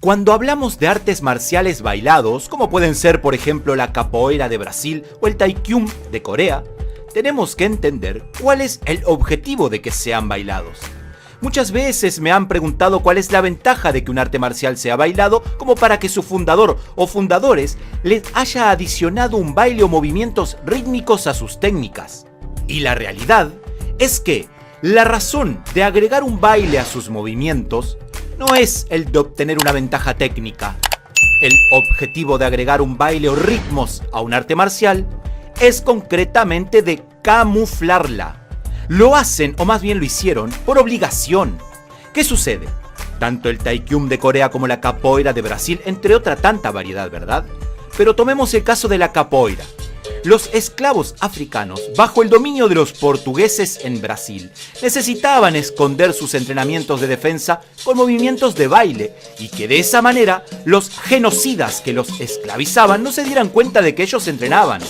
Cuando hablamos de artes marciales bailados, como pueden ser por ejemplo la capoeira de Brasil o el taekwondo de Corea, tenemos que entender cuál es el objetivo de que sean bailados. Muchas veces me han preguntado cuál es la ventaja de que un arte marcial sea bailado como para que su fundador o fundadores les haya adicionado un baile o movimientos rítmicos a sus técnicas. Y la realidad es que la razón de agregar un baile a sus movimientos no es el de obtener una ventaja técnica. El objetivo de agregar un baile o ritmos a un arte marcial es concretamente de camuflarla. Lo hacen, o más bien lo hicieron, por obligación. ¿Qué sucede? Tanto el taekwondo de Corea como la capoeira de Brasil, entre otra tanta variedad, ¿verdad? Pero tomemos el caso de la capoeira. Los esclavos africanos, bajo el dominio de los portugueses en Brasil, necesitaban esconder sus entrenamientos de defensa con movimientos de baile y que de esa manera los genocidas que los esclavizaban no se dieran cuenta de que ellos entrenaban.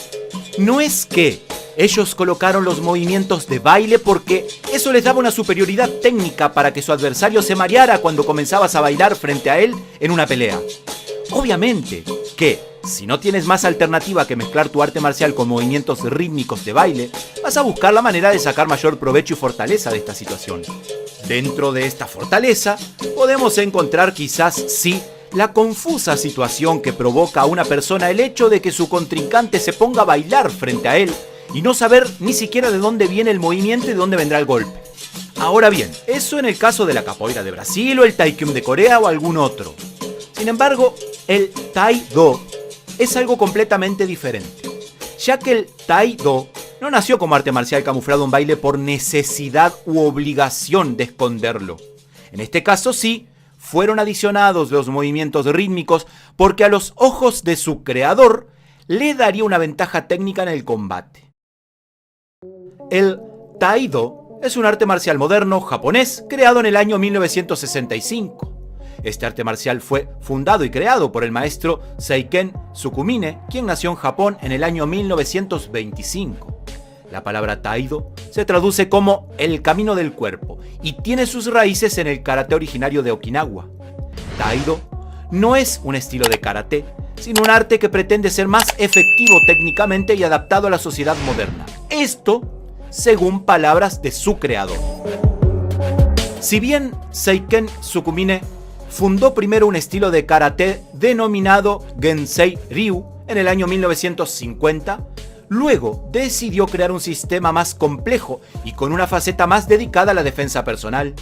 No es que ellos colocaron los movimientos de baile porque eso les daba una superioridad técnica para que su adversario se mareara cuando comenzabas a bailar frente a él en una pelea. Obviamente que si no tienes más alternativa que mezclar tu arte marcial con movimientos rítmicos de baile, vas a buscar la manera de sacar mayor provecho y fortaleza de esta situación. Dentro de esta fortaleza, podemos encontrar quizás sí la confusa situación que provoca a una persona el hecho de que su contrincante se ponga a bailar frente a él y no saber ni siquiera de dónde viene el movimiento y de dónde vendrá el golpe. Ahora bien, eso en el caso de la capoeira de Brasil o el taekwondo de Corea o algún otro. Sin embargo, el Taekwondo es algo completamente diferente, ya que el Taekwondo no nació como arte marcial camuflado en baile por necesidad u obligación de esconderlo. En este caso sí, fueron adicionados los movimientos rítmicos porque a los ojos de su creador le daría una ventaja técnica en el combate. El Taekwondo es un arte marcial moderno japonés creado en el año 1965. Este arte marcial fue fundado y creado por el maestro Seiken Sukumine, quien nació en Japón en el año 1925. La palabra Taekwondo se traduce como el camino del cuerpo y tiene sus raíces en el karate originario de Okinawa. Taekwondo no es un estilo de karate, sino un arte que pretende ser más efectivo técnicamente y adaptado a la sociedad moderna. Esto según palabras de su creador. Si bien Seiken Sukumine fundó primero un estilo de karate denominado Gensei Ryu en el año 1950, luego decidió crear un sistema más complejo y con una faceta más dedicada a la defensa personal.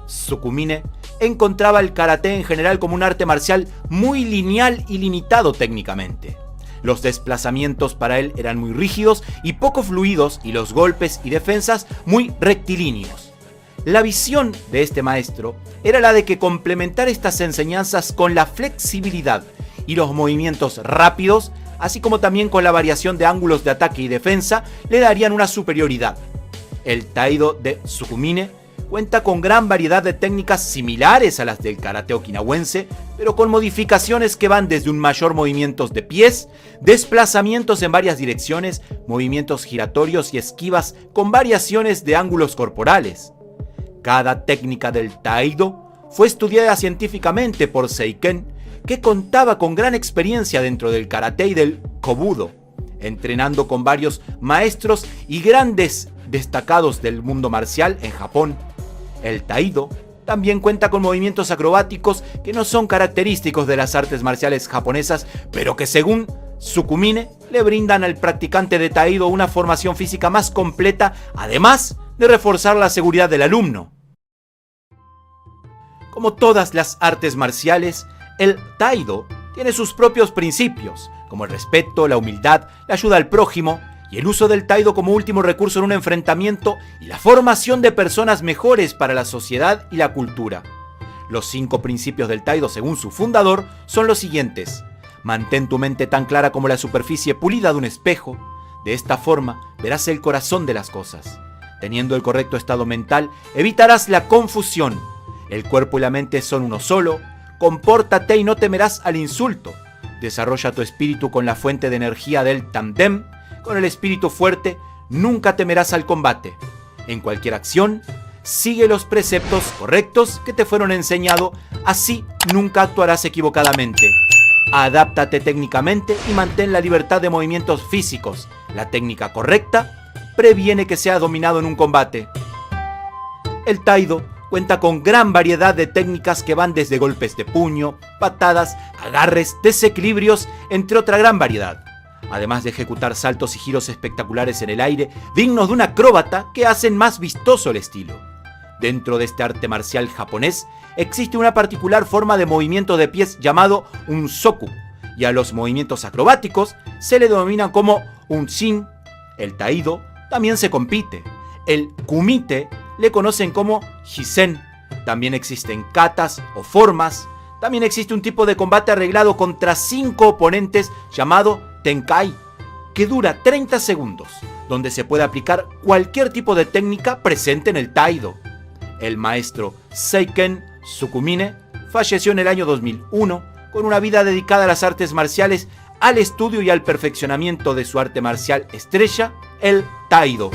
Sukumine encontraba el karate en general como un arte marcial muy lineal y limitado técnicamente. Los desplazamientos para él eran muy rígidos y poco fluidos y los golpes y defensas muy rectilíneos. La visión de este maestro era la de que complementar estas enseñanzas con la flexibilidad y los movimientos rápidos, así como también con la variación de ángulos de ataque y defensa, le darían una superioridad. El Taekwondo de Sukumine cuenta con gran variedad de técnicas similares a las del karate okinawense, pero con modificaciones que van desde un mayor movimiento de pies, desplazamientos en varias direcciones, movimientos giratorios y esquivas con variaciones de ángulos corporales. Cada técnica del Taekwondo fue estudiada científicamente por Seiken, que contaba con gran experiencia dentro del karate y del kobudo, entrenando con varios maestros y grandes destacados del mundo marcial en Japón. El Taekwondo también cuenta con movimientos acrobáticos que no son característicos de las artes marciales japonesas, pero que según Sukumine le brindan al practicante de Taekwondo una formación física más completa, además de reforzar la seguridad del alumno. Como todas las artes marciales, el Taekwondo tiene sus propios principios, como el respeto, la humildad, la ayuda al prójimo y el uso del Taekwondo como último recurso en un enfrentamiento y la formación de personas mejores para la sociedad y la cultura. Los 5 principios del Taekwondo, según su fundador, son los siguientes. Mantén tu mente tan clara como la superficie pulida de un espejo. De esta forma verás el corazón de las cosas. Teniendo el correcto estado mental, evitarás la confusión. El cuerpo y la mente son uno solo. Compórtate y no temerás al insulto. Desarrolla tu espíritu con la fuente de energía del Tandem. Con el espíritu fuerte, nunca temerás al combate. En cualquier acción, Sigue los preceptos correctos que te fueron enseñados, así nunca actuarás equivocadamente. Adáptate técnicamente y mantén la libertad de movimientos físicos. La técnica correcta previene que seas dominado en un combate. El Taído cuenta con gran variedad de técnicas que van desde golpes de puño, patadas, agarres, desequilibrios, entre otra gran variedad. Además de ejecutar saltos y giros espectaculares en el aire, dignos de un acróbata que hacen más vistoso el estilo. Dentro de este arte marcial japonés, existe una particular forma de movimiento de pies llamado un soku, y a los movimientos acrobáticos se le denomina como un shin. El Taído también se compite. El kumite le conocen como hisen. También existen katas o formas. También existe un tipo de combate arreglado contra 5 oponentes llamado tenkai, que dura 30 segundos, donde se puede aplicar cualquier tipo de técnica presente en el Taído. El maestro Seiken Sukumine falleció en el año 2001 con una vida dedicada a las artes marciales, al estudio y al perfeccionamiento de su arte marcial estrella, el Taído.